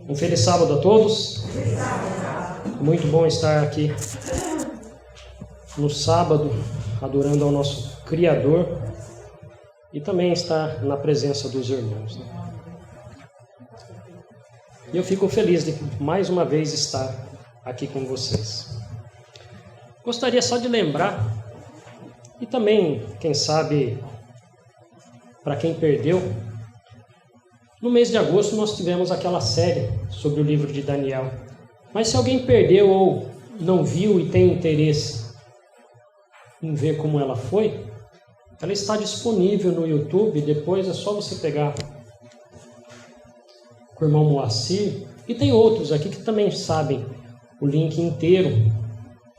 Um feliz sábado a todos. Muito bom estar aqui no sábado, adorando ao nosso Criador e também estar na presença dos irmãos. E eu fico feliz de mais uma vez estar aqui com vocês. Gostaria só de lembrar, e também, quem sabe, para quem perdeu, no mês de agosto nós tivemos aquela série sobre o livro de Daniel. Mas se alguém perdeu ou não viu e tem interesse em ver como ela foi, ela está disponível no YouTube. Depois é só você pegar com o irmão Moacir, e tem outros aqui que também sabem o link inteiro.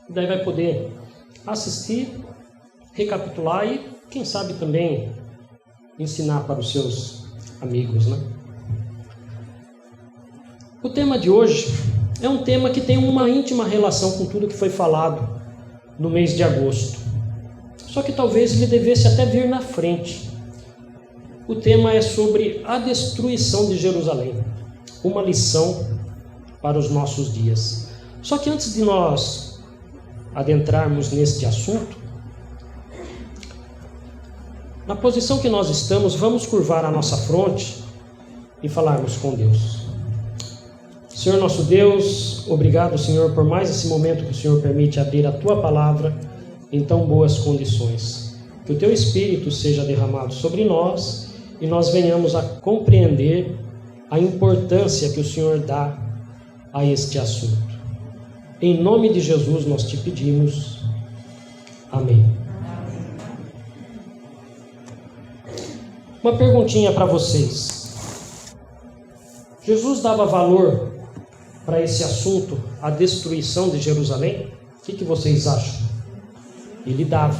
E daí vai poder assistir, recapitular e, quem sabe, também ensinar para os seus amigos, né? O tema de hoje é um tema que tem uma íntima relação com tudo que foi falado no mês de agosto. Só que talvez ele devesse até vir na frente. O tema é sobre a destruição de Jerusalém, uma lição para os nossos dias. Só que antes de nós adentrarmos neste assunto, na posição que nós estamos, vamos curvar a nossa fronte e falarmos com Deus. Senhor nosso Deus, obrigado, Senhor, por mais esse momento que o Senhor permite abrir a Tua Palavra em tão boas condições. Que o Teu Espírito seja derramado sobre nós e nós venhamos a compreender a importância que o Senhor dá a este assunto. Em nome de Jesus nós te pedimos. Amém. Uma perguntinha para vocês. Jesus dava valor para esse assunto, a destruição de Jerusalém? O que vocês acham? Ele dava,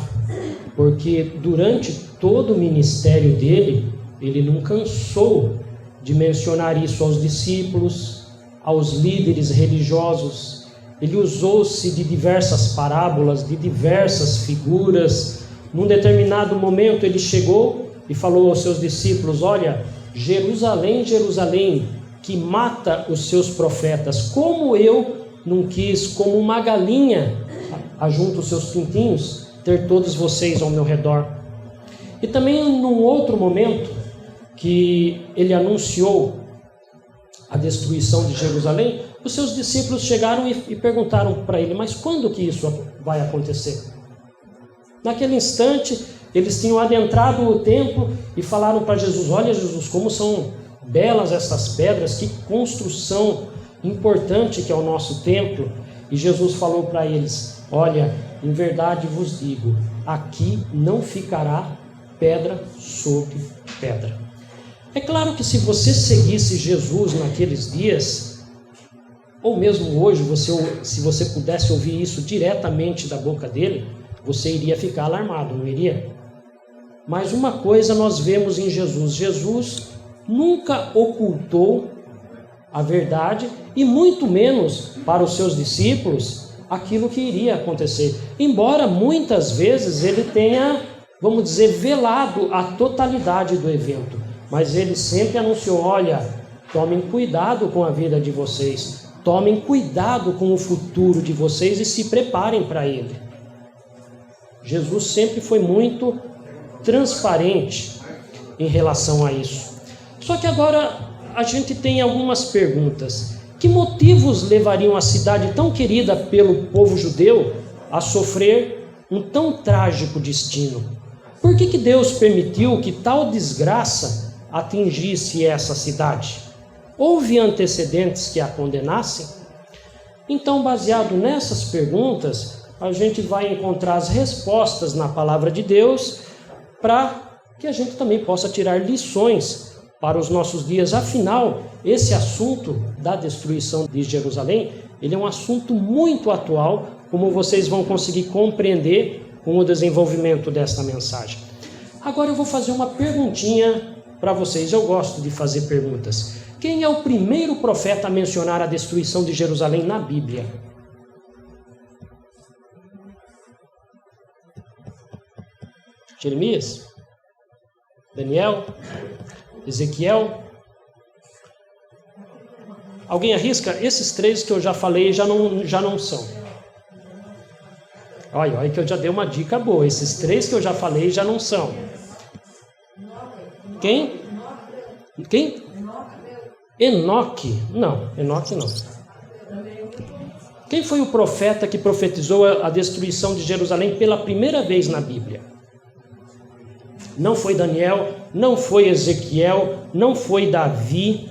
porque durante todo o ministério dele, ele não cansou de mencionar isso aos discípulos, aos líderes religiosos. Ele usou-se de diversas parábolas, de diversas figuras. Num determinado momento ele chegou e falou aos seus discípulos: olha, Jerusalém, Jerusalém, que mata os seus profetas, como eu não quis, como uma galinha ajunta os seus pintinhos, ter todos vocês ao meu redor. E também num outro momento que ele anunciou a destruição de Jerusalém, os seus discípulos chegaram e perguntaram para ele: mas quando que isso vai acontecer? Naquele instante, eles tinham adentrado o templo e falaram para Jesus: olha, Jesus, como são belas essas pedras, que construção importante que é o nosso templo. E Jesus falou para eles: olha, em verdade vos digo, aqui não ficará pedra sobre pedra. É claro que se você seguisse Jesus naqueles dias, ou mesmo hoje, se você pudesse ouvir isso diretamente da boca dele, você iria ficar alarmado, não iria? Mas uma coisa nós vemos em Jesus: Jesus nunca ocultou a verdade e muito menos para os seus discípulos aquilo que iria acontecer. Embora muitas vezes ele tenha, vamos dizer, velado a totalidade do evento, mas ele sempre anunciou: olha, tomem cuidado com a vida de vocês, tomem cuidado com o futuro de vocês e se preparem para ele. Jesus sempre foi muito transparente em relação a isso. Só que agora a gente tem algumas perguntas. Que motivos levariam a cidade tão querida pelo povo judeu a sofrer um tão trágico destino? Por que Deus permitiu que tal desgraça atingisse essa cidade? Houve antecedentes que a condenassem? Então, baseado nessas perguntas, a gente vai encontrar as respostas na palavra de Deus para que a gente também possa tirar lições para os nossos dias. Afinal, esse assunto da destruição de Jerusalém, ele é um assunto muito atual, como vocês vão conseguir compreender com o desenvolvimento desta mensagem. Agora eu vou fazer uma perguntinha para vocês. Eu gosto de fazer perguntas. Quem é o primeiro profeta a mencionar a destruição de Jerusalém na Bíblia? Jeremias? Daniel? Ezequiel? Alguém arrisca? Esses 3 que eu já falei já não são. Olha que eu já dei uma dica boa. Esses 3 que eu já falei já não são. Quem? Enoque? Não, Enoque não. Quem foi o profeta que profetizou a destruição de Jerusalém pela primeira vez na Bíblia? Não foi Daniel, não foi Ezequiel, não foi Davi,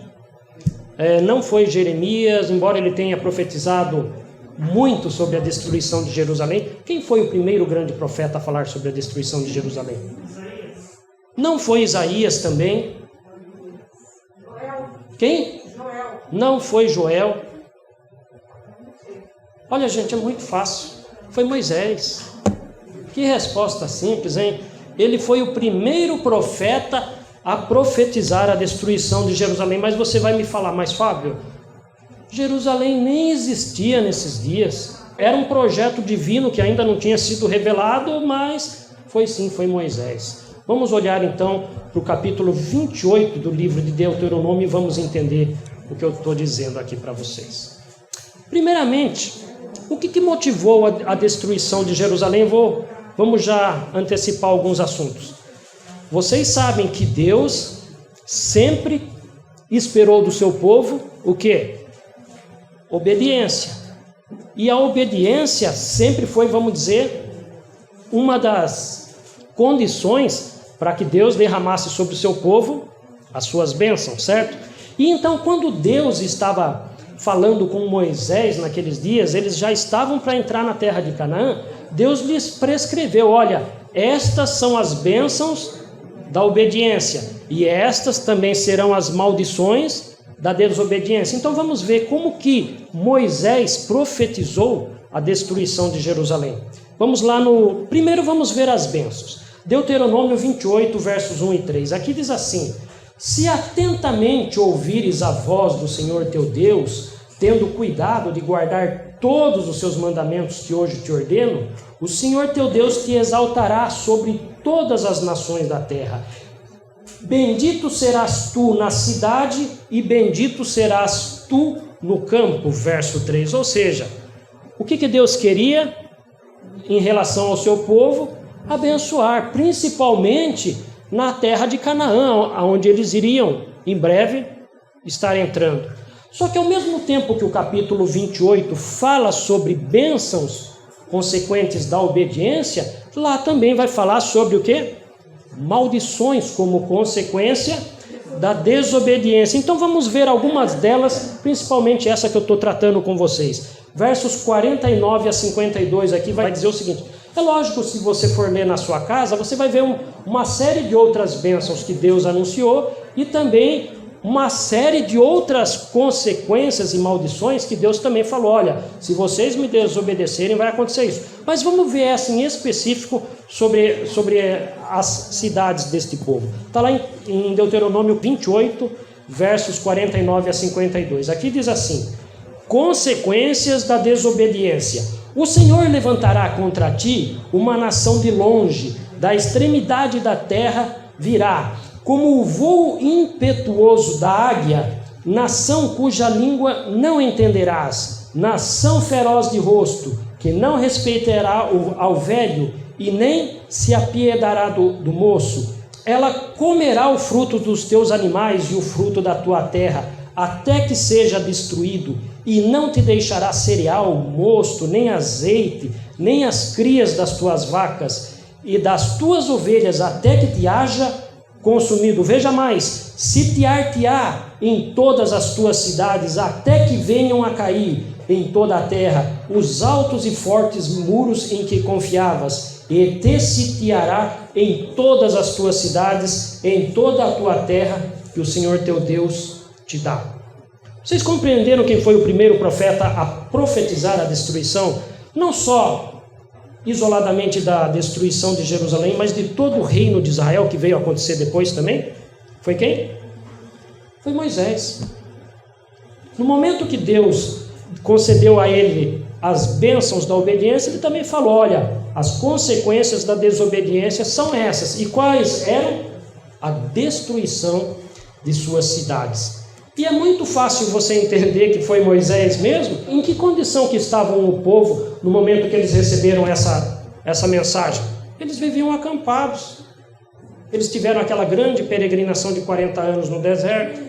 não foi Jeremias, embora ele tenha profetizado muito sobre a destruição de Jerusalém. Quem foi o primeiro grande profeta a falar sobre a destruição de Jerusalém? Não foi Isaías também. Quem? Não foi Joel. Olha, gente, é muito fácil. Foi Moisés. Que resposta simples, hein? Ele foi o primeiro profeta a profetizar a destruição de Jerusalém. Mas você vai me falar, mas Fábio, Jerusalém nem existia nesses dias. Era um projeto divino que ainda não tinha sido revelado, mas foi Moisés. Vamos olhar então para o capítulo 28 do livro de Deuteronômio e vamos entender o que eu estou dizendo aqui para vocês. Primeiramente, o que motivou a destruição de Jerusalém? Vamos já antecipar alguns assuntos. Vocês sabem que Deus sempre esperou do seu povo o quê? Obediência. E a obediência sempre foi, vamos dizer, uma das condições para que Deus derramasse sobre o seu povo as suas bênçãos, certo? E então, quando Deus estava falando com Moisés naqueles dias, eles já estavam para entrar na terra de Canaã. Deus lhes prescreveu, olha, estas são as bênçãos da obediência e estas também serão as maldições da desobediência. Então vamos ver como que Moisés profetizou a destruição de Jerusalém. Vamos lá primeiro vamos ver as bênçãos. Deuteronômio 28, versos 1 e 3. Aqui diz assim: se atentamente ouvires a voz do Senhor teu Deus, tendo cuidado de guardar todos os seus mandamentos que hoje te ordeno, o Senhor teu Deus te exaltará sobre todas as nações da terra. Bendito serás tu na cidade e bendito serás tu no campo. Verso 3. Ou seja, o que Deus queria em relação ao seu povo? Abençoar, principalmente na terra de Canaã, onde eles iriam em breve estar entrando. Só que ao mesmo tempo que o capítulo 28 fala sobre bênçãos consequentes da obediência, lá também vai falar sobre o quê? Maldições como consequência da desobediência. Então vamos ver algumas delas, principalmente essa que eu estou tratando com vocês. Versos 49 a 52 aqui vai dizer o seguinte: é lógico, se você for ler na sua casa, você vai ver uma série de outras bênçãos que Deus anunciou e também uma série de outras consequências e maldições que Deus também falou, olha, se vocês me desobedecerem vai acontecer isso. Mas vamos ver essa em específico sobre as cidades deste povo. Está lá em Deuteronômio 28, versos 49 a 52. Aqui diz assim: consequências da desobediência. O Senhor levantará contra ti uma nação de longe, da extremidade da terra virá, como o voo impetuoso da águia, nação cuja língua não entenderás, nação feroz de rosto, que não respeitará ao velho e nem se apiedará do moço. Ela comerá o fruto dos teus animais e o fruto da tua terra, até que seja destruído, e não te deixará cereal, mosto, nem azeite, nem as crias das tuas vacas e das tuas ovelhas, até que te haja consumido. Veja mais: sitiar-te-á em todas as tuas cidades, até que venham a cair em toda a terra os altos e fortes muros em que confiavas, e te sitiará em todas as tuas cidades, em toda a tua terra, que o Senhor teu Deus te dá. Vocês compreenderam quem foi o primeiro profeta a profetizar a destruição? Não só isoladamente da destruição de Jerusalém, mas de todo o reino de Israel que veio a acontecer depois também? Foi quem? Foi Moisés. No momento que Deus concedeu a ele as bênçãos da obediência, ele também falou, olha, as consequências da desobediência são essas. E quais eram? A destruição de suas cidades. E é muito fácil você entender que foi Moisés mesmo. Em que condição que estavam o povo no momento que eles receberam essa mensagem? Eles viviam acampados. Eles tiveram aquela grande peregrinação de 40 anos no deserto.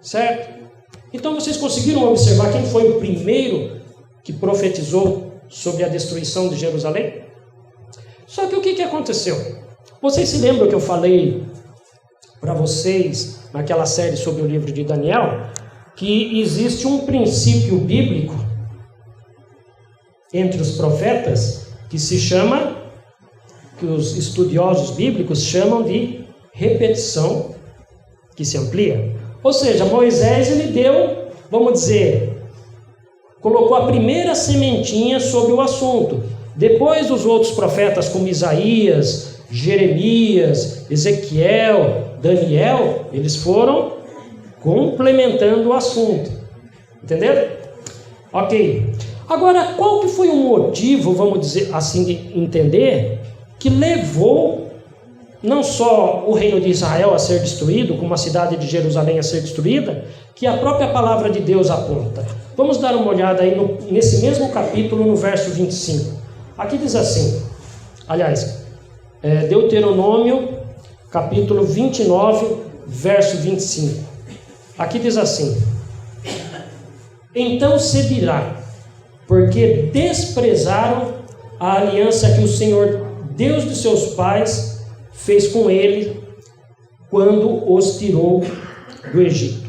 Certo? Então vocês conseguiram observar quem foi o primeiro que profetizou sobre a destruição de Jerusalém? Só que o que aconteceu? Vocês se lembram que eu falei para vocês naquela série sobre o livro de Daniel, que existe um princípio bíblico entre os profetas que se chama, que os estudiosos bíblicos chamam de repetição que se amplia. Ou seja, Moisés ele deu, vamos dizer, colocou a primeira sementinha sobre o assunto. Depois os outros profetas como Isaías, Jeremias, Ezequiel, Daniel, eles foram complementando o assunto. Entenderam? Ok. Agora, qual que foi o motivo, vamos dizer assim, de entender, que levou não só o reino de Israel a ser destruído, como a cidade de Jerusalém a ser destruída, que a própria palavra de Deus aponta. Vamos dar uma olhada aí nesse mesmo capítulo, no verso 25. Aqui diz assim, aliás, Deuteronômio, capítulo 29, verso 25. Aqui diz assim: então se dirá, porque desprezaram a aliança que o Senhor, Deus de seus pais, fez com ele quando os tirou do Egito.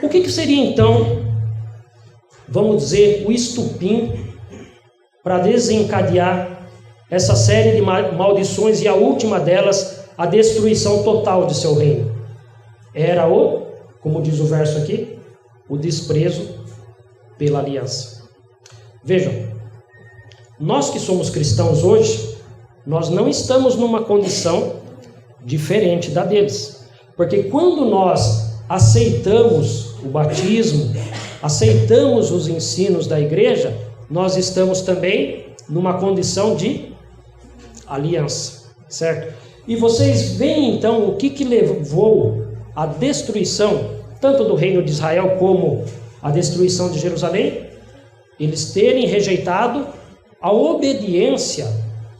O que seria então, vamos dizer, o estupim para desencadear essa série de maldições, e a última delas, a destruição total de seu reino? Era como diz o verso aqui, o desprezo pela aliança. Vejam, nós que somos cristãos hoje, nós não estamos numa condição diferente da deles. Porque quando nós aceitamos o batismo, aceitamos os ensinos da igreja, nós estamos também numa condição de aliança, certo? E vocês veem então o que levou à destruição, tanto do reino de Israel como a destruição de Jerusalém? Eles terem rejeitado a obediência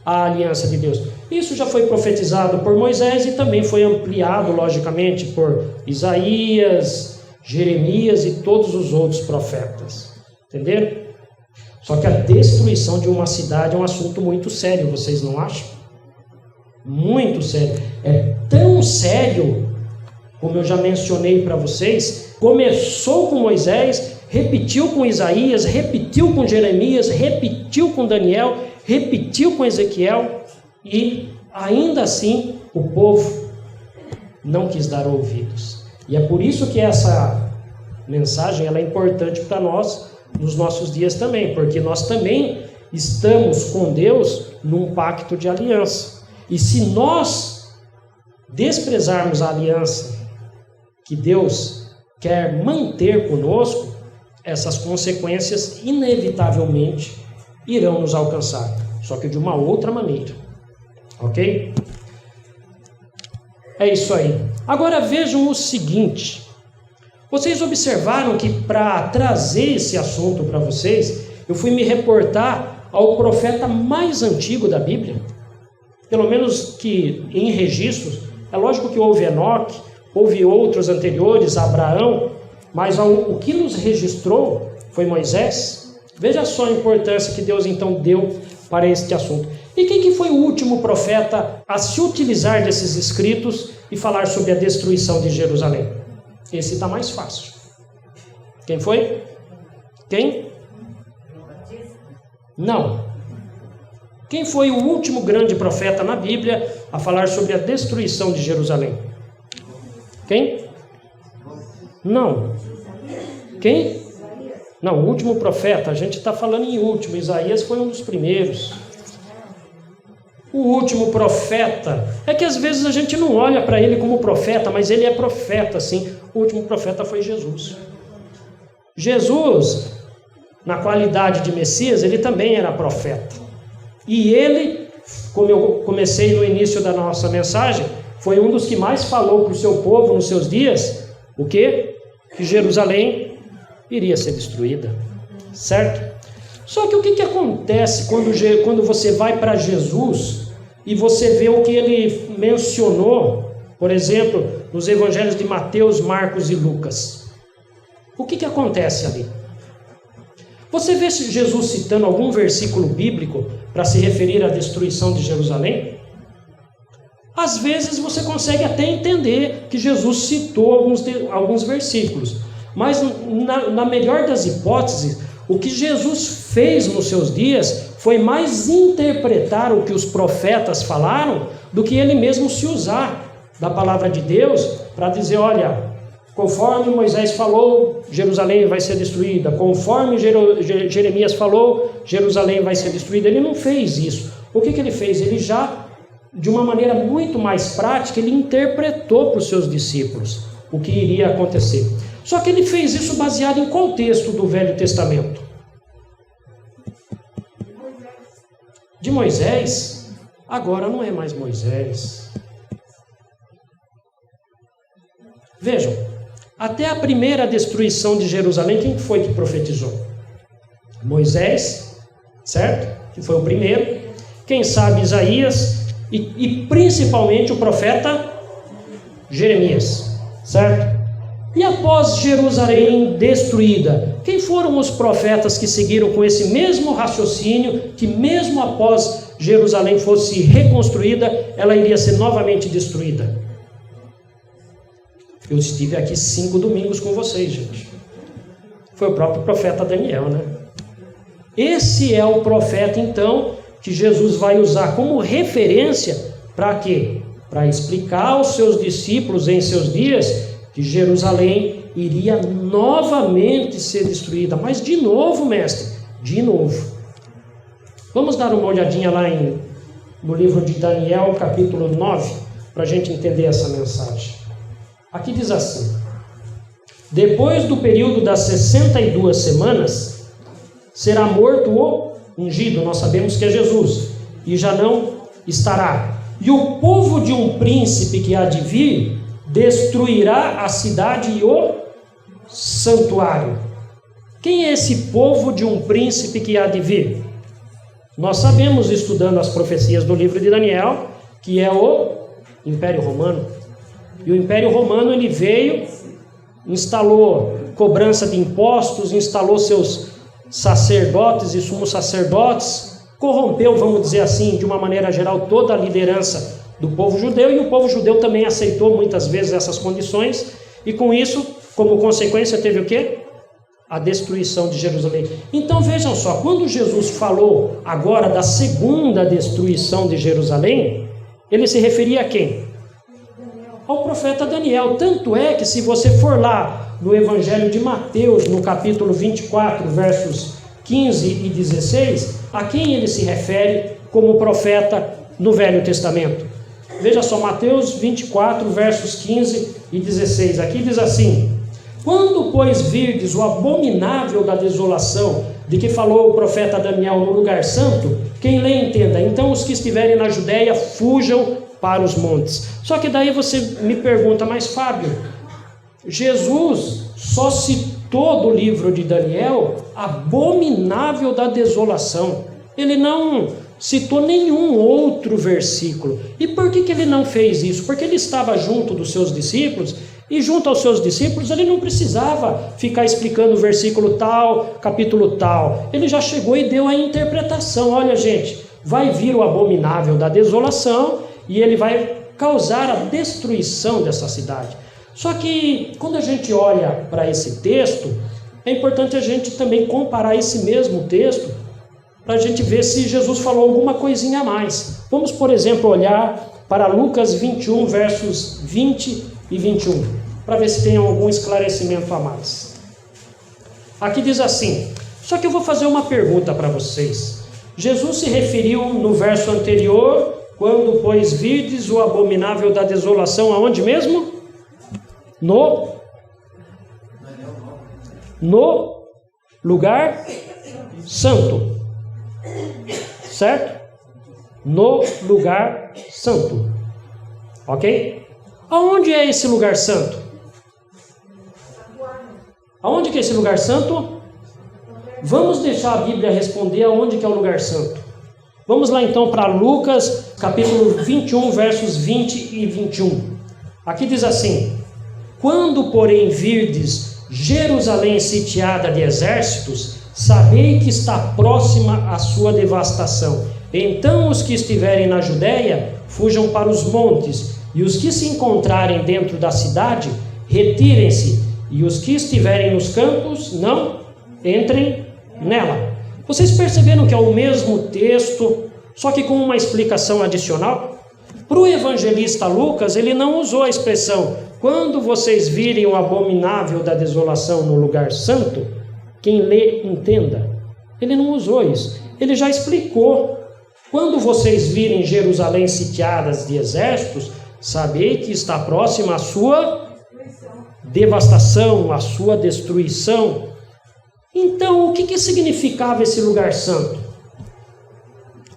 à aliança de Deus. Isso já foi profetizado por Moisés e também foi ampliado, logicamente, por Isaías, Jeremias e todos os outros profetas. Entenderam? Só que a destruição de uma cidade é um assunto muito sério, vocês não acham? Muito sério. É tão sério, como eu já mencionei para vocês, começou com Moisés, repetiu com Isaías, repetiu com Jeremias, repetiu com Daniel, repetiu com Ezequiel, e ainda assim o povo não quis dar ouvidos. E é por isso que essa mensagem ela é importante para nós nos nossos dias também, porque nós também estamos com Deus num pacto de aliança. E se nós desprezarmos a aliança que Deus quer manter conosco, essas consequências inevitavelmente irão nos alcançar, só que de uma outra maneira. Ok? É isso aí. Agora vejam o seguinte. Vocês observaram que para trazer esse assunto para vocês, eu fui me reportar ao profeta mais antigo da Bíblia, pelo menos que em registros. É lógico que houve Enoque, houve outros anteriores, Abraão, mas o que nos registrou foi Moisés. Veja só a importância que Deus então deu para este assunto. E quem que foi o último profeta a se utilizar desses escritos e falar sobre a destruição de Jerusalém? Esse está mais fácil. Quem foi? Quem? Não. Quem foi o último grande profeta na Bíblia a falar sobre a destruição de Jerusalém? Quem? Não. Quem? Não, o último profeta, a gente está falando em último. Isaías foi um dos primeiros. O último profeta, é que às vezes a gente não olha para ele como profeta, mas ele é profeta, sim. O último profeta foi Jesus. Jesus, na qualidade de Messias, ele também era profeta. E ele, como eu comecei no início da nossa mensagem, foi um dos que mais falou para o seu povo nos seus dias O quê? Que Jerusalém iria ser destruída, certo? Só que o que acontece quando você vai para Jesus e você vê o que ele mencionou, por exemplo, nos evangelhos de Mateus, Marcos e Lucas? O que acontece ali? Você vê Jesus citando algum versículo bíblico para se referir à destruição de Jerusalém? Às vezes você consegue até entender que Jesus citou alguns versículos, mas na melhor das hipóteses, o que Jesus fez nos seus dias foi mais interpretar o que os profetas falaram do que ele mesmo se usar da palavra de Deus para dizer, olha, conforme Moisés falou, Jerusalém vai ser destruída. Conforme Jeremias falou, Jerusalém vai ser destruída. Ele não fez isso. O que ele fez? Ele já, de uma maneira muito mais prática, ele interpretou para os seus discípulos o que iria acontecer. Só que ele fez isso baseado em qual texto do Velho Testamento? De Moisés. Agora não é mais Moisés. Vejam, até a primeira destruição de Jerusalém, quem foi que profetizou? Moisés, certo? Que foi o primeiro. Quem sabe Isaías e principalmente o profeta Jeremias, certo? E após Jerusalém destruída, quem foram os profetas que seguiram com esse mesmo raciocínio, que mesmo após Jerusalém fosse reconstruída, ela iria ser novamente destruída? Eu estive aqui 5 domingos com vocês, gente. Foi o próprio profeta Daniel, né? Esse é o profeta, então, que Jesus vai usar como referência para quê? Para explicar aos seus discípulos em seus dias que Jerusalém iria novamente ser destruída. Mas de novo, mestre, de novo. Vamos dar uma olhadinha lá no livro de Daniel, capítulo 9, para a gente entender essa mensagem. Aqui diz assim: depois do período das 62 semanas, será morto o ungido, nós sabemos que é Jesus, e já não estará. E o povo de um príncipe que há de vir destruirá a cidade e o santuário. Quem é esse povo de um príncipe que há de vir? Nós sabemos, estudando as profecias do livro de Daniel, que é o Império Romano. E o Império Romano, ele veio, instalou cobrança de impostos, instalou seus sacerdotes e sumos sacerdotes, corrompeu, vamos dizer assim, de uma maneira geral, toda a liderança do povo judeu, e o povo judeu também aceitou muitas vezes essas condições, e com isso, como consequência, teve o quê? A destruição de Jerusalém. Então vejam só, quando Jesus falou agora da segunda destruição de Jerusalém, ele se referia a quem? Ao profeta Daniel. Tanto é que se você for lá no Evangelho de Mateus, no capítulo 24, versos 15 e 16, a quem ele se refere como profeta no Velho Testamento? Veja só, Mateus 24, versos 15 e 16. Aqui diz assim: quando, pois, virdes o abominável da desolação, de que falou o profeta Daniel no lugar santo, quem lê entenda. Então os que estiverem na Judéia fujam para os montes. Só que daí você me pergunta, mas Fábio, Jesus só citou do livro de Daniel abominável da desolação. Ele não citou nenhum outro versículo. E por que ele não fez isso? Porque ele estava junto dos seus discípulos, e junto aos seus discípulos ele não precisava ficar explicando o versículo tal, capítulo tal. Ele já chegou e deu a interpretação. Olha, gente, vai vir o abominável da desolação e ele vai causar a destruição dessa cidade. Só que quando a gente olha para esse texto, é importante a gente também comparar esse mesmo texto para a gente ver se Jesus falou alguma coisinha a mais. Vamos, por exemplo, olhar para Lucas 21, versos 20 e 21, para ver se tem algum esclarecimento a mais. Aqui diz assim, só que eu vou fazer uma pergunta para vocês. Jesus se referiu no verso anterior, quando, pois, virdes o abominável da desolação, aonde mesmo? No lugar santo. Certo? No lugar santo. Ok? Aonde é esse lugar santo? Aonde que é esse lugar santo? Vamos deixar a Bíblia responder aonde que é o lugar santo. Vamos lá então para Lucas, capítulo 21, versos 20 e 21. Aqui diz assim: quando, porém, virdes Jerusalém sitiada de exércitos, sabei que está próxima a sua devastação. Então os que estiverem na Judéia fujam para os montes, e os que se encontrarem dentro da cidade, retirem-se, e os que estiverem nos campos, não entrem nela. Vocês perceberam que é o mesmo texto, só que com uma explicação adicional? Para o evangelista Lucas, ele não usou a expressão, quando vocês virem o abominável da desolação no lugar santo, quem lê, entenda. Ele não usou isso. Ele já explicou. Quando vocês virem Jerusalém sitiadas de exércitos, sabei que está próxima a sua devastação, a sua destruição. Então, o que significava esse lugar santo?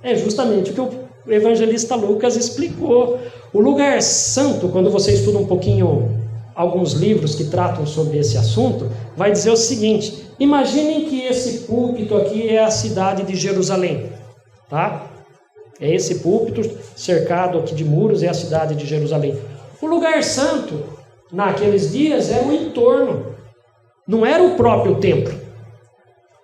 É justamente o que o evangelista Lucas explicou. O lugar santo, quando você estuda um pouquinho alguns livros que tratam sobre esse assunto, vai dizer o seguinte: imaginem que esse púlpito aqui é a cidade de Jerusalém, tá? É esse púlpito cercado aqui de muros, é a cidade de Jerusalém. O lugar santo, naqueles dias, era o entorno, não era o próprio templo.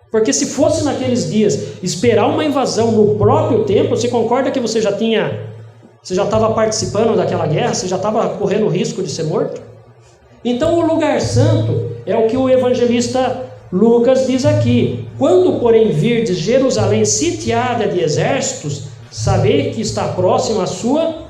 Porque se fosse naqueles dias esperar uma invasão no próprio templo, você concorda que você já estava participando daquela guerra, você já estava correndo o risco de ser morto? Então o lugar santo é o que o evangelista Lucas diz aqui: quando, porém, virdes Jerusalém sitiada de exércitos, sabei que está próximo a sua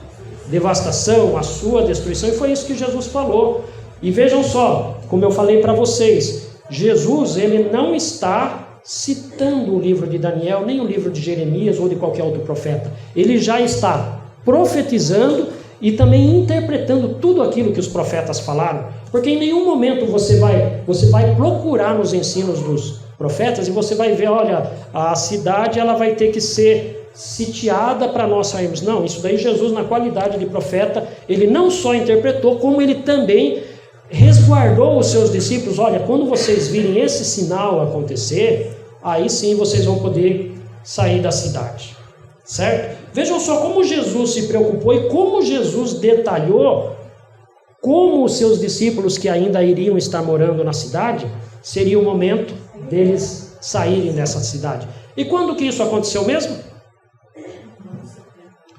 devastação, a sua destruição. E foi isso que Jesus falou. E vejam só, como eu falei para vocês, Jesus, ele não está citando o livro de Daniel, nem o livro de Jeremias ou de qualquer outro profeta. Ele já está profetizando e também interpretando tudo aquilo que os profetas falaram. Porque em nenhum momento você vai procurar nos ensinos dos profetas e você vai ver, olha, a cidade ela vai ter que ser sitiada para nós sairmos. Não, isso daí Jesus, na qualidade de profeta, ele não só interpretou, como ele também resguardou os seus discípulos. Olha, quando vocês virem esse sinal acontecer, aí sim vocês vão poder sair da cidade, certo? Vejam só como Jesus se preocupou e como Jesus detalhou como os seus discípulos que ainda iriam estar morando na cidade, seria o momento deles saírem dessa cidade. E quando que isso aconteceu mesmo?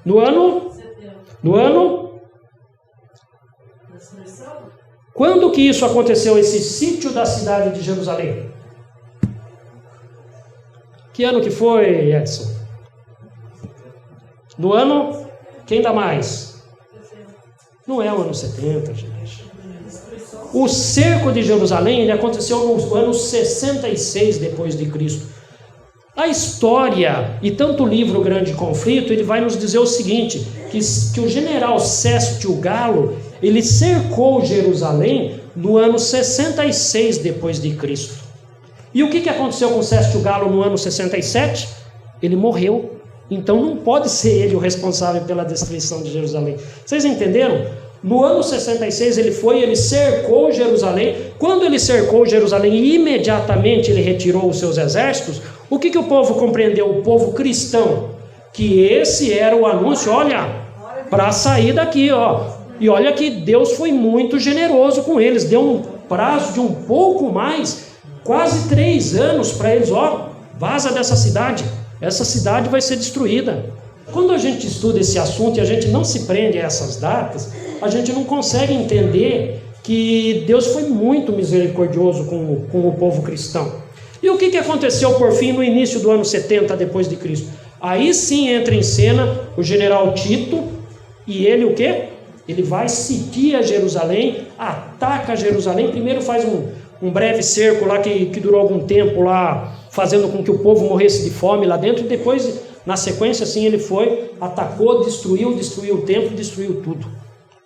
No ano? Quando que isso aconteceu, esse sítio da cidade de Jerusalém? Que ano que foi, Edson? No ano? Quem dá mais? Não é o ano 70, gente. O cerco de Jerusalém, ele aconteceu no ano 66 depois de Cristo. A história, e tanto o livro Grande Conflito, ele vai nos dizer o seguinte, que o general Céstio Galo, ele cercou Jerusalém no ano 66 depois de Cristo. E o que aconteceu com Céstio Galo no ano 67? Ele morreu. Então não pode ser ele o responsável pela destruição de Jerusalém. Vocês entenderam? No ano 66 ele cercou Jerusalém. Quando ele cercou Jerusalém e imediatamente ele retirou os seus exércitos, o que o povo compreendeu? O povo cristão, que esse era o anúncio, olha, para sair daqui, ó. E olha que Deus foi muito generoso com eles, deu um prazo de um pouco mais, quase 3 anos para eles, ó, vaza dessa cidade, essa cidade vai ser destruída. Quando a gente estuda esse assunto e a gente não se prende a essas datas, a gente não consegue entender que Deus foi muito misericordioso com o povo cristão. E o que aconteceu por fim no início do ano 70 depois de Cristo? Aí sim entra em cena o general Tito, e ele o quê? Ele vai sitiar Jerusalém, ataca Jerusalém, primeiro faz um breve cerco lá que durou algum tempo lá, fazendo com que o povo morresse de fome lá dentro, e depois, na sequência, assim, ele foi, atacou, destruiu o templo, destruiu tudo.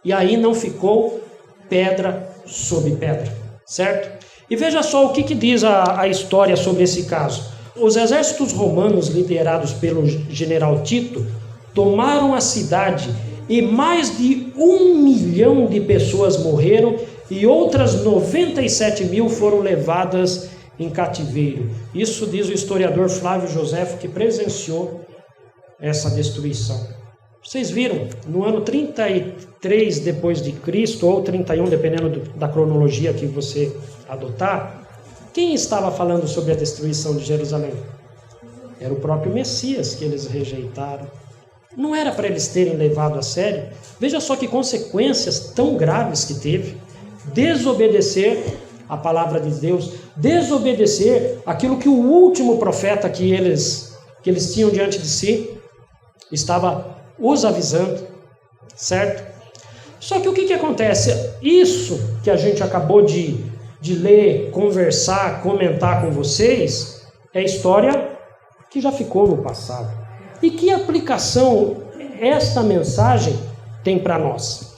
E aí não ficou pedra sobre pedra, certo? E veja só o que diz a história sobre esse caso. Os exércitos romanos, liderados pelo general Tito, tomaram a cidade e mais de 1 milhão de pessoas morreram e outras 97.000 foram levadas em cativeiro. Isso diz o historiador Flávio Joséfo, que presenciou essa destruição. Vocês viram, no ano 33 depois de Cristo, ou 31, dependendo da cronologia que você adotar, quem estava falando sobre a destruição de Jerusalém? Era o próprio Messias que eles rejeitaram. Não era para eles terem levado a sério. Veja só que consequências tão graves que teve. Desobedecer a palavra de Deus, desobedecer aquilo que o último profeta que eles tinham diante de si estava os avisando, certo? Só que o que acontece? Isso que a gente acabou de ler, conversar, comentar com vocês, é história que já ficou no passado. E que aplicação esta mensagem tem para nós?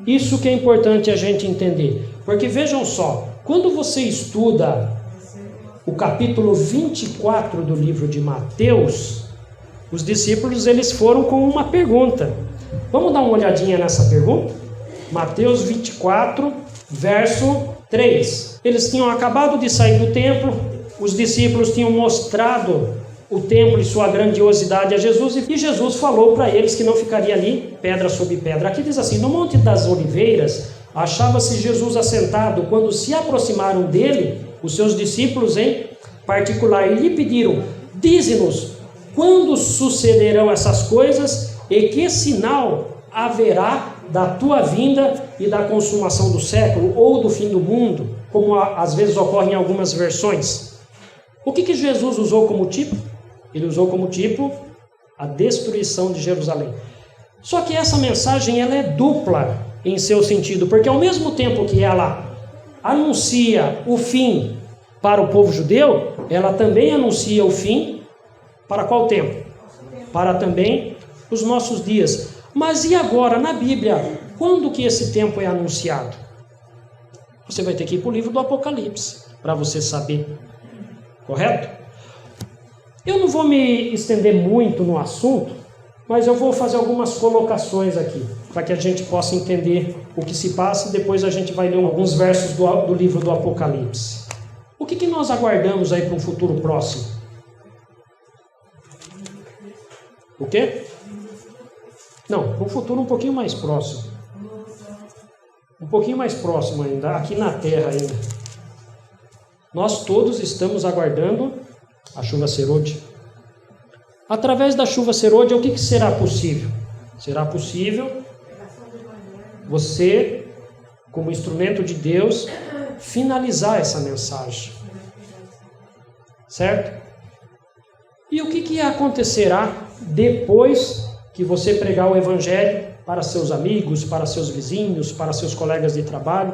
Isso que é importante a gente entender. Porque vejam só, quando você estuda o capítulo 24 do livro de Mateus, os discípulos eles foram com uma pergunta. Vamos dar uma olhadinha nessa pergunta? Mateus 24, verso 3. Eles tinham acabado de sair do templo, os discípulos tinham mostrado o templo e sua grandiosidade a Jesus, e Jesus falou para eles que não ficaria ali pedra sobre pedra. Aqui diz assim: no Monte das Oliveiras achava-se Jesus assentado. Quando se aproximaram dele, os seus discípulos em particular, e lhe pediram: dize-nos, quando sucederão essas coisas e que sinal haverá da tua vinda e da consumação do século ou do fim do mundo, como às vezes ocorre em algumas versões. O que Jesus usou como tipo? Ele usou como tipo a destruição de Jerusalém. Só que essa mensagem ela é dupla em seu sentido, porque ao mesmo tempo que ela anuncia o fim para o povo judeu, ela também anuncia o fim para qual tempo? Para também os nossos dias. Mas e agora, na Bíblia, quando que esse tempo é anunciado? Você vai ter que ir para o livro do Apocalipse, para você saber. Correto? Eu não vou me estender muito no assunto, mas eu vou fazer algumas colocações aqui, para que a gente possa entender o que se passa, e depois a gente vai ler alguns versos do livro do Apocalipse. O que nós aguardamos aí para um futuro próximo? O quê? Não, para um futuro um pouquinho mais próximo. Um pouquinho mais próximo ainda, aqui na Terra ainda. Nós todos estamos aguardando a chuva serôdia. Através da chuva serôdia, o que será possível? Será possível você, como instrumento de Deus, finalizar essa mensagem. Certo? E o que acontecerá depois que você pregar o Evangelho para seus amigos, para seus vizinhos, para seus colegas de trabalho,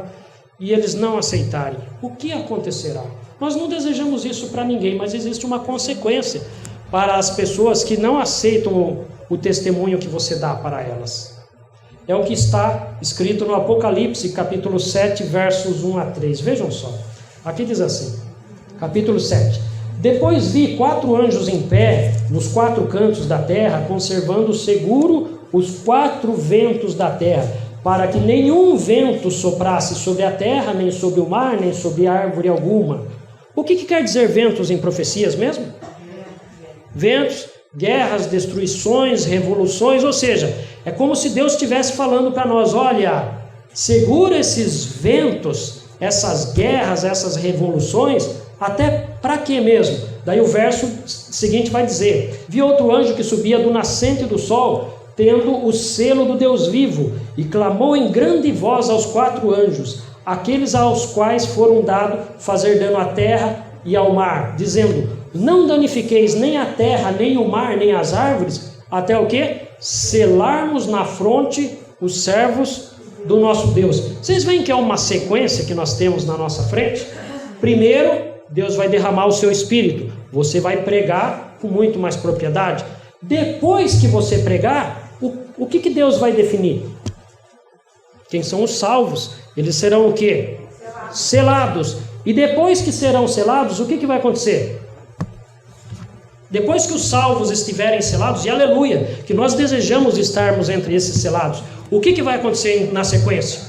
e eles não aceitarem? O que acontecerá? Nós não desejamos isso para ninguém, mas existe uma consequência para as pessoas que não aceitam o testemunho que você dá para elas. É o que está escrito no Apocalipse, capítulo 7, versos 1 a 3. Vejam só, aqui diz assim, capítulo 7. Depois vi 4 anjos em pé, nos 4 cantos da terra, conservando seguro os 4 ventos da terra, para que nenhum vento soprasse sobre a terra, nem sobre o mar, nem sobre árvore alguma. O que quer dizer ventos em profecias mesmo? Ventos, guerras, destruições, revoluções, ou seja, é como se Deus estivesse falando para nós: olha, segura esses ventos, essas guerras, essas revoluções, até para quê mesmo? Daí o verso seguinte vai dizer: vi outro anjo que subia do nascente do sol, tendo o selo do Deus vivo, e clamou em grande voz aos 4 anjos, aqueles aos quais foram dado fazer dano à terra e ao mar, dizendo: não danifiqueis nem a terra, nem o mar, nem as árvores, até o quê? Selarmos na fronte os servos do nosso Deus. Vocês veem que é uma sequência que nós temos na nossa frente? Primeiro, Deus vai derramar o seu Espírito. Você vai pregar com muito mais propriedade. Depois que você pregar, o que Deus vai definir? Quem são os salvos? Eles serão o quê? Selados. E depois que serão selados, o que vai acontecer? Depois que os salvos estiverem selados, e aleluia, que nós desejamos estarmos entre esses selados, o que vai acontecer na sequência?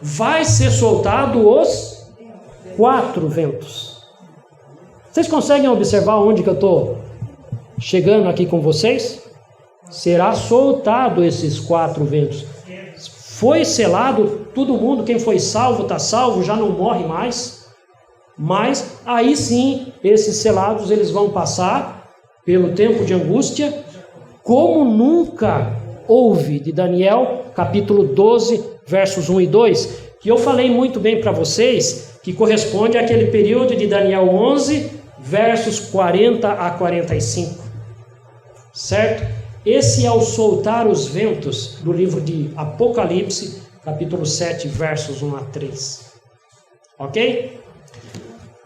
vai ser soltado os 4 ventos. Vocês conseguem observar onde que eu estou chegando aqui com vocês? Será soltado esses 4 ventos. Foi selado, todo mundo, quem foi salvo, está salvo, já não morre mais. Mas aí sim, esses selados, eles vão passar pelo tempo de angústia, como nunca houve, de Daniel, capítulo 12, versos 1 e 2, que eu falei muito bem para vocês, que corresponde àquele período de Daniel 11, versos 40 a 45. Certo? Esse é o soltar os ventos do livro de Apocalipse, capítulo 7, versos 1 a 3. Ok?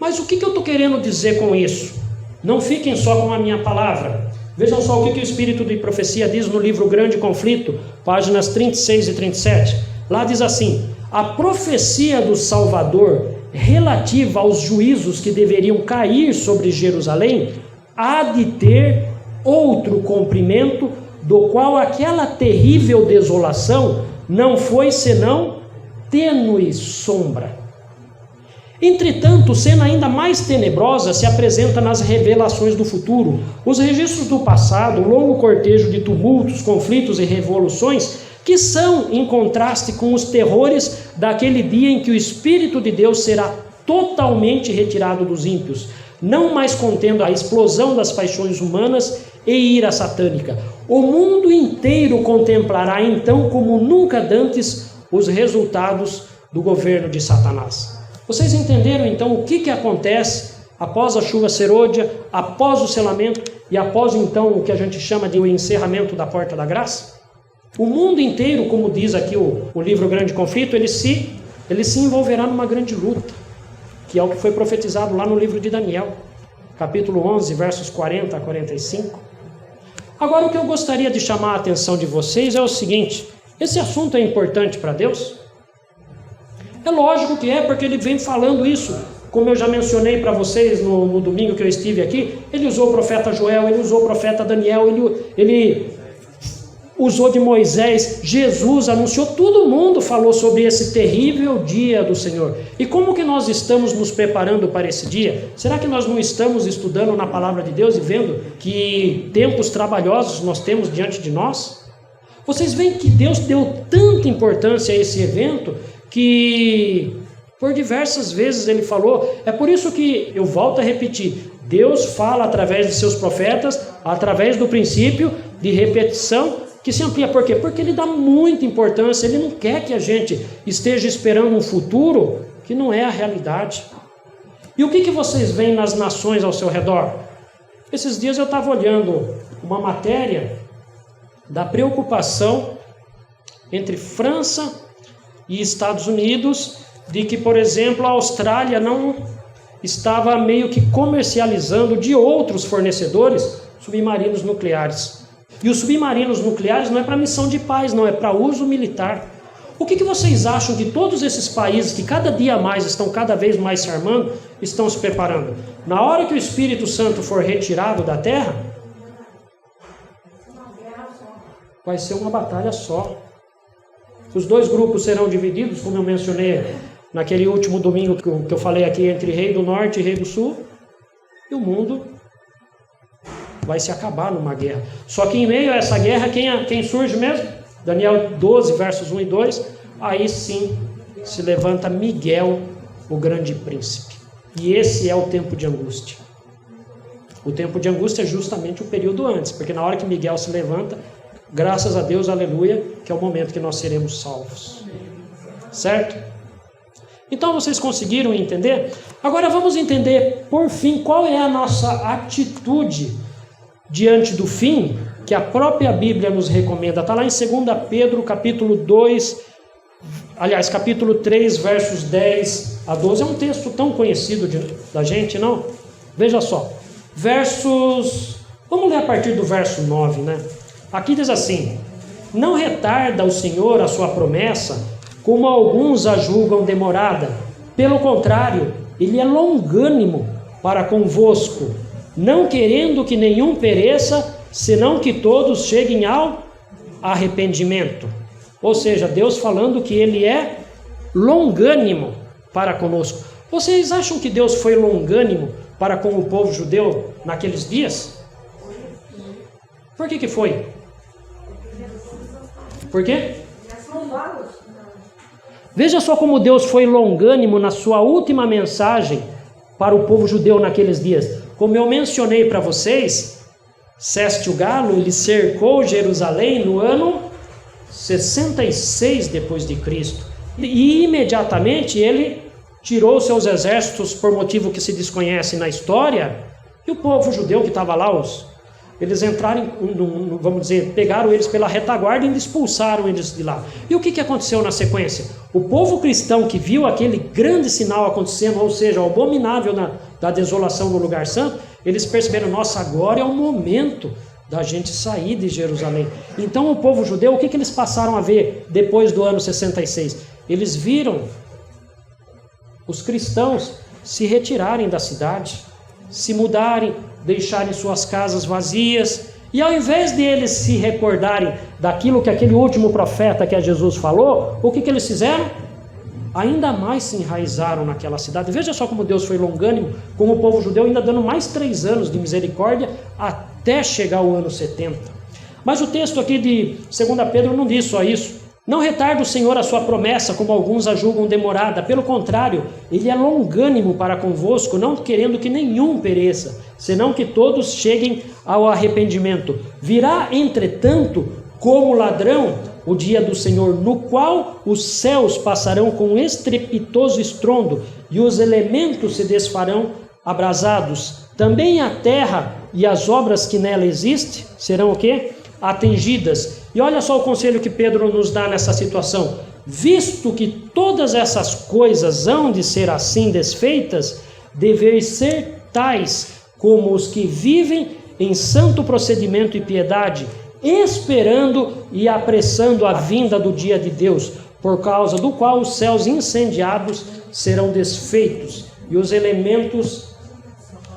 Mas o que eu estou querendo dizer com isso? Não fiquem só com a minha palavra. Vejam só o que o Espírito de Profecia diz no livro Grande Conflito, páginas 36 e 37. Lá diz assim: a profecia do Salvador relativa aos juízos que deveriam cair sobre Jerusalém há de ter outro cumprimento, do qual aquela terrível desolação não foi senão tênue sombra. Entretanto, cena ainda mais tenebrosa se apresenta nas revelações do futuro. Os registros do passado, o longo cortejo de tumultos, conflitos e revoluções, que são em contraste com os terrores daquele dia em que o Espírito de Deus será totalmente retirado dos ímpios, não mais contendo a explosão das paixões humanas e ira satânica. O mundo inteiro contemplará então como nunca dantes os resultados do governo de Satanás. Vocês entenderam então o que acontece após a chuva serôdia, após o selamento e após então o que a gente chama de o encerramento da porta da graça? O mundo inteiro, como diz aqui o livro Grande Conflito, ele se envolverá numa grande luta, que é o que foi profetizado lá no livro de Daniel, capítulo 11, versos 40 a 45. Agora, o que eu gostaria de chamar a atenção de vocês é o seguinte: esse assunto é importante para Deus? É lógico que é, porque ele vem falando isso, como eu já mencionei para vocês no domingo que eu estive aqui. Ele usou o profeta Joel, ele usou o profeta Daniel, ele usou de Moisés, Jesus anunciou, todo mundo falou sobre esse terrível dia do Senhor. E como que nós estamos nos preparando para esse dia? Será que nós não estamos estudando na palavra de Deus e vendo que tempos trabalhosos nós temos diante de nós? Vocês veem que Deus deu tanta importância a esse evento que por diversas vezes ele falou. É por isso que eu volto a repetir, Deus fala através de seus profetas, através do princípio de repetição, que se amplia. Por quê? Porque ele dá muita importância, ele não quer que a gente esteja esperando um futuro que não é a realidade. E o que vocês veem nas nações ao seu redor? Esses dias eu estava olhando uma matéria da preocupação entre França e Estados Unidos, de que, por exemplo, a Austrália não estava meio que comercializando de outros fornecedores submarinos nucleares. E os submarinos nucleares não é para missão de paz, não, é para uso militar. O que vocês acham de todos esses países que cada dia mais estão cada vez mais se armando, estão se preparando? Na hora que o Espírito Santo for retirado da terra, vai ser uma batalha só. Os dois grupos serão divididos, como eu mencionei naquele último domingo que eu falei aqui, entre Rei do Norte e Rei do Sul, e o mundo vai se acabar numa guerra. Só que em meio a essa guerra, quem surge mesmo? Daniel 12, versos 1 e 2, aí sim se levanta Miguel, o grande príncipe. E esse é o tempo de angústia. O tempo de angústia é justamente o período antes, porque na hora que Miguel se levanta, graças a Deus, aleluia, que é o momento que nós seremos salvos. Certo? Então vocês conseguiram entender? Agora vamos entender, por fim, qual é a nossa atitude diante do fim, que a própria Bíblia nos recomenda. Está lá em 2 Pedro, capítulo 2, aliás, capítulo 3, versos 10 a 12. É um texto tão conhecido da gente, não? Veja só. Vamos ler a partir do verso 9, né? Aqui diz assim: não retarda o Senhor a sua promessa, como alguns a julgam demorada. Pelo contrário, ele é longânimo para convosco, não querendo que nenhum pereça, senão que todos cheguem ao arrependimento. Ou seja, Deus falando que ele é longânimo para conosco. Vocês acham que Deus foi longânimo para com o povo judeu naqueles dias? Por que foi? Por quê? Veja só como Deus foi longânimo na sua última mensagem para o povo judeu naqueles dias. Como eu mencionei para vocês, Ceste o Galo, ele cercou Jerusalém no ano 66 depois de Cristo. E imediatamente ele tirou seus exércitos por motivo que se desconhece na história. E o povo judeu que estava lá, eles entraram, vamos dizer, pegaram eles pela retaguarda e expulsaram eles de lá. E o que aconteceu na sequência? O povo cristão que viu aquele grande sinal acontecendo, ou seja, o abominável da desolação no lugar santo, eles perceberam, nossa, agora é o momento da gente sair de Jerusalém. Então o povo judeu, o que eles passaram a ver depois do ano 66? Eles viram os cristãos se retirarem da cidade, se mudarem, deixarem suas casas vazias, e ao invés de eles se recordarem daquilo que aquele último profeta que é Jesus falou, o que eles fizeram? Ainda mais se enraizaram naquela cidade. Veja só como Deus foi longânimo com o povo judeu, ainda dando mais 3 anos de misericórdia até chegar o ano 70. Mas o texto aqui de 2 Pedro não diz só isso. Não retarda o Senhor a sua promessa, como alguns a julgam demorada. Pelo contrário, Ele é longânimo para convosco, não querendo que nenhum pereça, senão que todos cheguem ao arrependimento. Virá, entretanto, como ladrão, o dia do Senhor, no qual os céus passarão com estrepitoso estrondo, e os elementos se desfarão abrasados. Também a terra e as obras que nela existem serão o quê? Atingidas. E olha só o conselho que Pedro nos dá nessa situação. Visto que todas essas coisas hão de ser assim desfeitas, deveis ser tais como os que vivem em santo procedimento e piedade, esperando e apressando a vinda do dia de Deus, por causa do qual os céus incendiados serão desfeitos e os elementos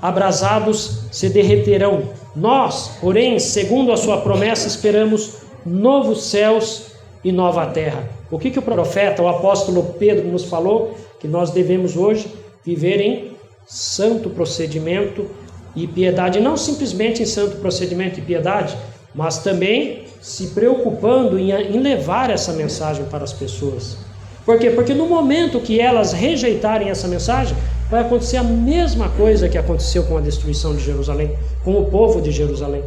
abrasados se derreterão. Nós, porém, segundo a sua promessa, esperamos novos céus e nova terra. O que o profeta, o apóstolo Pedro nos falou? Que nós devemos hoje viver em santo procedimento e piedade. Não simplesmente em santo procedimento e piedade, mas também se preocupando em levar essa mensagem para as pessoas. Por quê? Porque no momento que elas rejeitarem essa mensagem, vai acontecer a mesma coisa que aconteceu com a destruição de Jerusalém, com o povo de Jerusalém.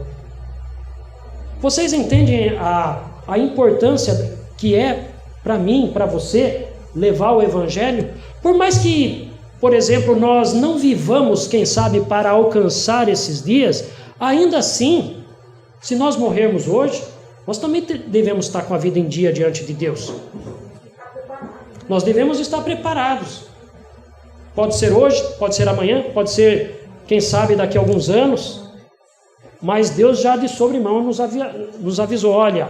Vocês entendem a importância que é para mim, para você, levar o Evangelho? Por mais que, por exemplo, nós não vivamos, quem sabe, para alcançar esses dias, ainda assim, se nós morrermos hoje, nós também devemos estar com a vida em dia diante de Deus. Nós devemos estar preparados. Pode ser hoje, pode ser amanhã, pode ser, quem sabe, daqui a alguns anos. Mas Deus já de sobremão nos avisou, olha,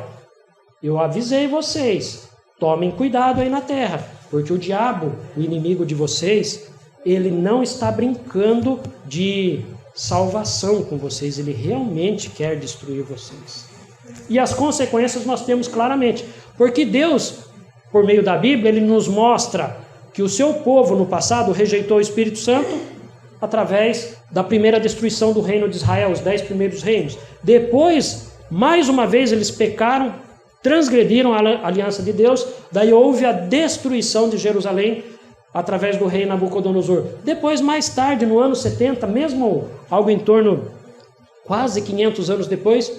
eu avisei vocês, tomem cuidado aí na terra, porque o diabo, o inimigo de vocês, ele não está brincando de salvação com vocês, ele realmente quer destruir vocês. E as consequências nós temos claramente, porque Deus, por meio da Bíblia, ele nos mostra que o seu povo no passado rejeitou o Espírito Santo através da primeira destruição do reino de Israel, os 10 primeiros reinos. Depois, mais uma vez, eles pecaram, transgrediram a aliança de Deus, daí houve a destruição de Jerusalém através do rei Nabucodonosor. Depois, mais tarde, no ano 70, mesmo algo em torno, quase 500 anos depois,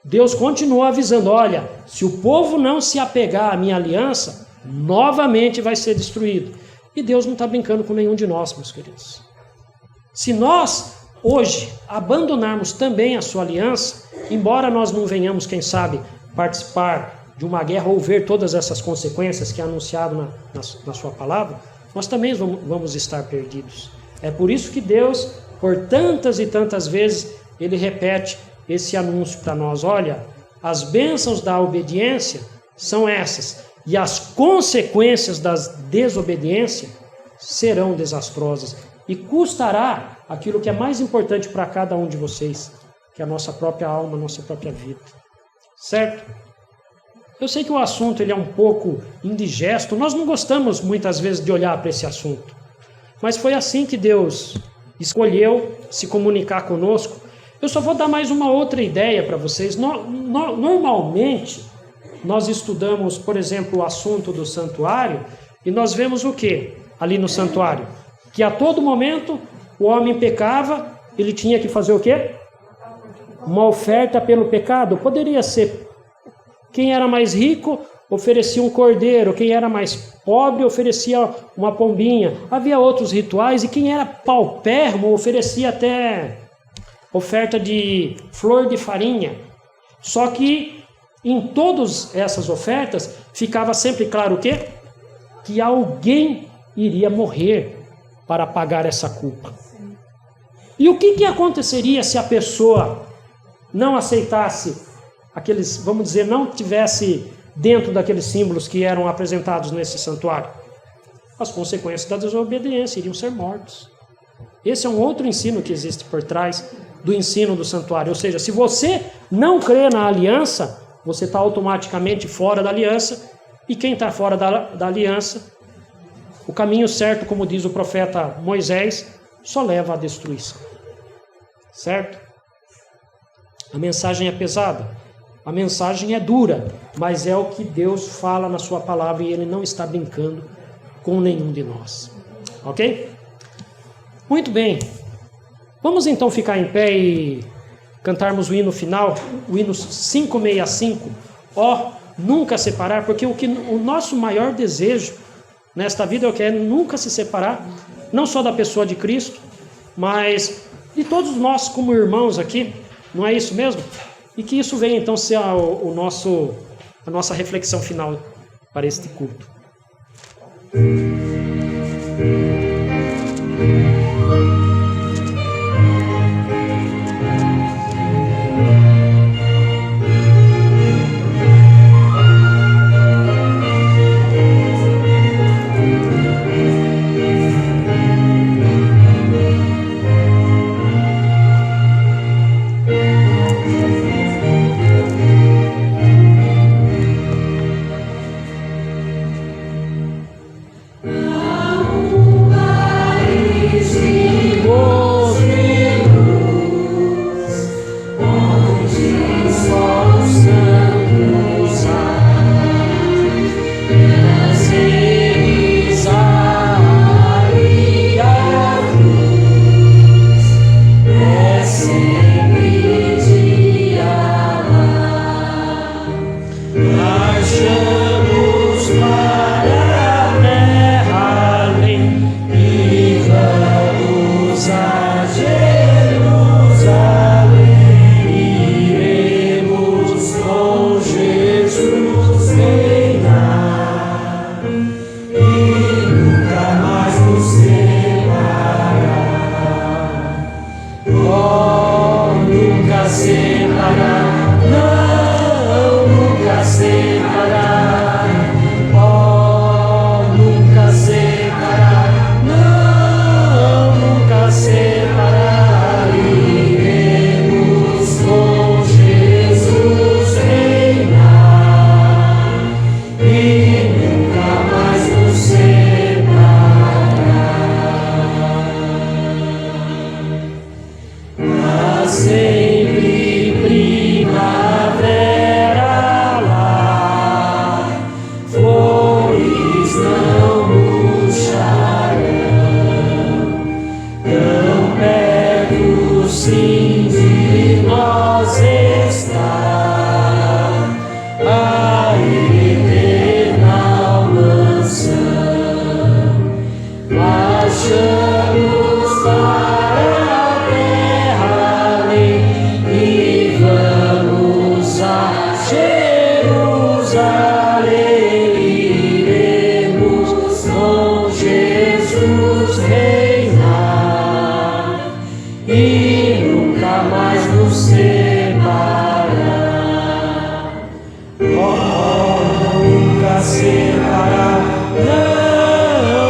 Deus continuou avisando, olha, se o povo não se apegar à minha aliança, novamente vai ser destruído. E Deus não está brincando com nenhum de nós, meus queridos. Se nós, hoje, abandonarmos também a sua aliança, embora nós não venhamos, quem sabe, participar de uma guerra ou ver todas essas consequências que é anunciado na sua palavra, nós também vamos estar perdidos. É por isso que Deus, por tantas e tantas vezes, ele repete esse anúncio para nós. Olha, as bênçãos da obediência são essas, e as consequências da desobediência serão desastrosas, e custará aquilo que é mais importante para cada um de vocês, que é a nossa própria alma, a nossa própria vida. Certo? Eu sei que o assunto ele é um pouco indigesto, nós não gostamos muitas vezes de olhar para esse assunto, mas foi assim que Deus escolheu se comunicar conosco. Eu só vou dar mais uma outra ideia para vocês. Normalmente, nós estudamos, por exemplo, o assunto do santuário e nós vemos o que ali no santuário? Que a todo momento o homem pecava, ele tinha que fazer o quê? Uma oferta pelo pecado. Poderia ser quem era mais rico oferecia um cordeiro, quem era mais pobre oferecia uma pombinha. Havia outros rituais e quem era paupérrimo oferecia até oferta de flor de farinha. Só que em todas essas ofertas ficava sempre claro o quê? Que alguém iria morrer para pagar essa culpa. E o que aconteceria se a pessoa não aceitasse aqueles, vamos dizer, não tivesse dentro daqueles símbolos que eram apresentados nesse santuário? As consequências da desobediência iriam ser mortos. Esse é um outro ensino que existe por trás do ensino do santuário. Ou seja, se você não crê na aliança, você está automaticamente fora da aliança. E quem está fora da aliança, o caminho certo, como diz o profeta Moisés, só leva à destruição. Certo? A mensagem é pesada, a mensagem é dura, mas é o que Deus fala na sua palavra e Ele não está brincando com nenhum de nós. Ok? Muito bem. Vamos então ficar em pé e cantarmos o hino final, o hino 565, ó, nunca separar, porque o nosso maior desejo nesta vida é o que é nunca se separar, não só da pessoa de Cristo, mas de todos nós como irmãos aqui, não é isso mesmo? E que isso venha então ser a nossa reflexão final para este culto.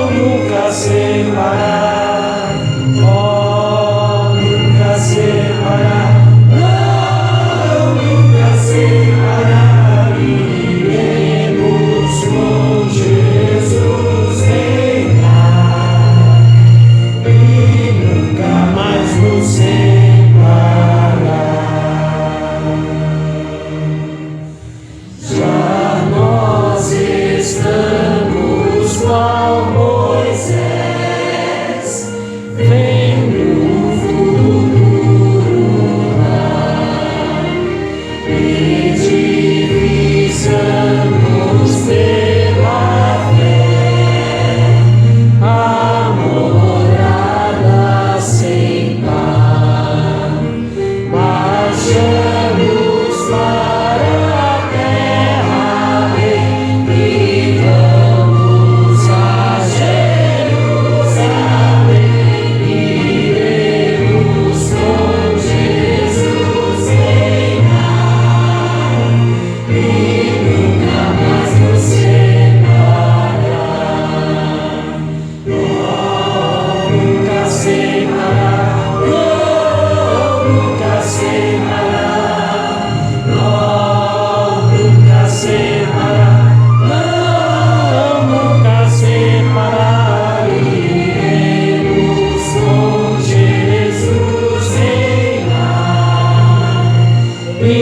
Nunca separar. Moisés, vem no futuro lá, e divisamos pela fé a morada sem par. Marchamos para a terra e vamos a Jerusalém. Iremos com Jesus reinar e nunca mais nos separar. Oh, nunca separar. Nunca separar, não, nunca separar, não, nunca separar. Iremos com Jesus reinar e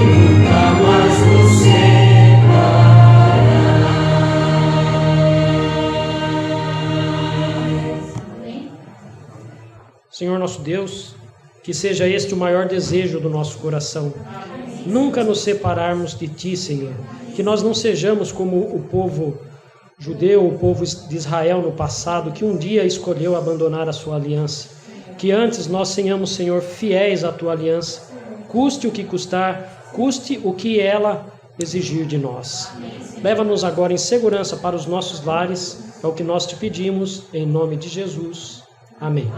nunca mais nos separar. Senhor nosso Deus, que seja este o maior desejo do nosso coração. Nunca nos separarmos de Ti, Senhor. Que nós não sejamos como o povo judeu, o povo de Israel no passado, que um dia escolheu abandonar a sua aliança. Que antes nós tenhamos, Senhor, fiéis à Tua aliança. Custe o que custar, custe o que ela exigir de nós. Leva-nos agora em segurança para os nossos lares. É o que nós te pedimos, em nome de Jesus. Amém.